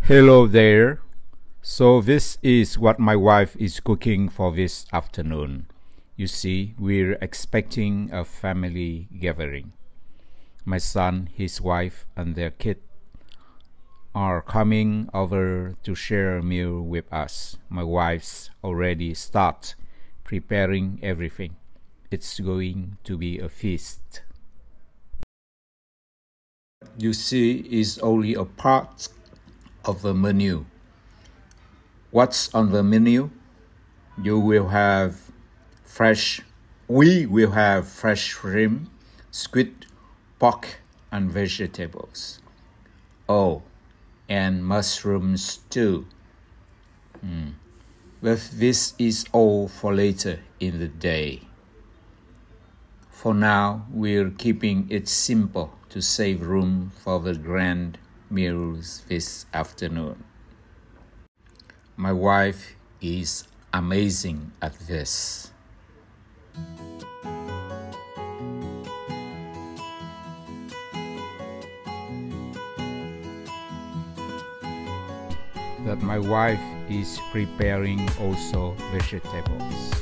Hello there. So this is what my wife is cooking for this afternoon. You see, we're expecting a family gathering. My son, his wife, and their kid are coming over to share a meal with us. My wife's already started preparing everything. It's going to be a feast. You see, is only a part of the menu. What's on the menu? We will have fresh shrimp, squid, pork, and vegetables. Oh, and mushrooms too. But this is all for later in the day. For now, we're keeping it simple to save room for the grand meals this afternoon. My wife is amazing at this. That my wife is preparing also vegetables.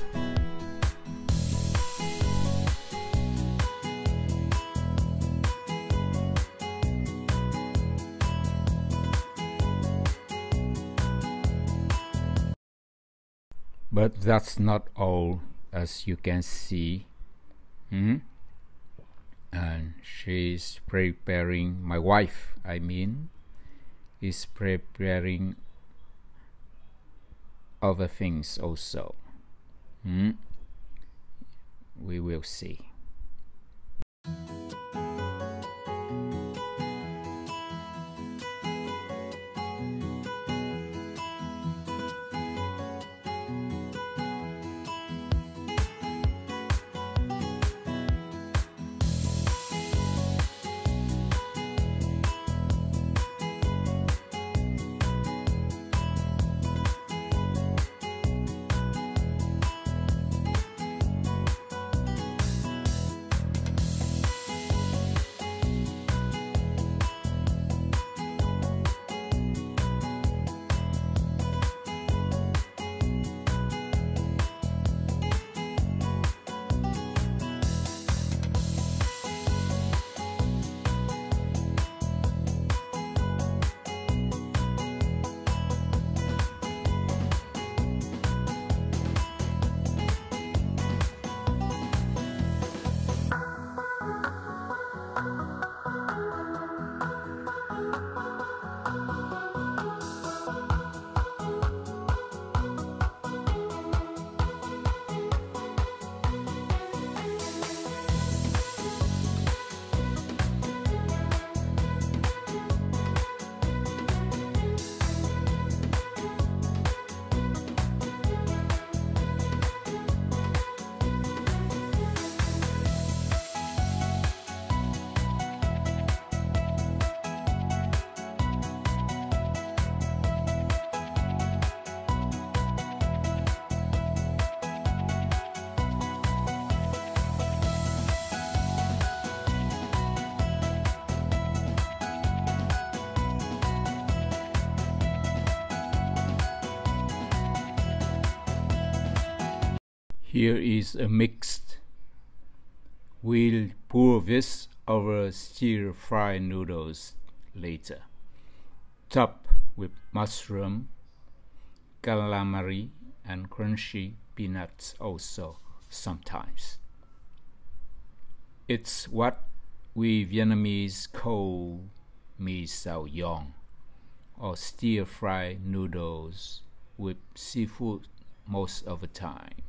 But that's not all, as you can see. And she's preparing, my wife, is preparing other things also. We will see. Here is a mixed. We'll pour this over stir-fry noodles later. Top with mushroom, calamari, and crunchy peanuts also sometimes. It's what we Vietnamese call mì Saigon, or stir-fry noodles with seafood most of the time.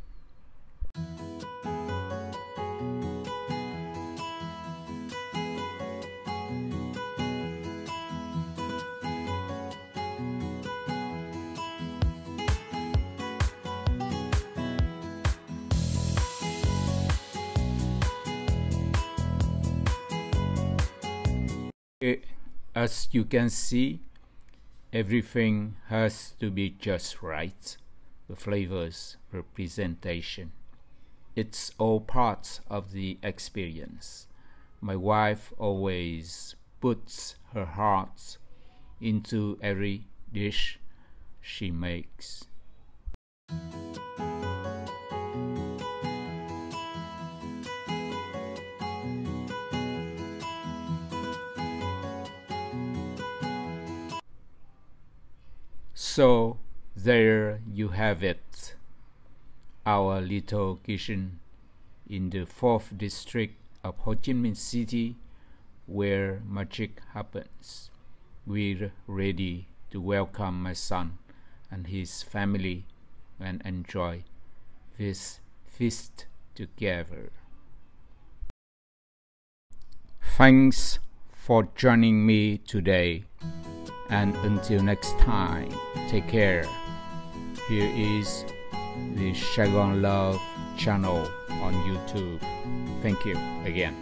As you can see, everything has to be just right. The flavors, representation. It's all part of the experience. My wife always puts her heart into every dish she makes. So there you have it, our little kitchen in the 4th district of Ho Chi Minh City, where magic happens. We're ready to welcome my son and his family and enjoy this feast together. Thanks for joining me today, and until next time, take care. Here is the Saigon Love channel on YouTube. Thank you again.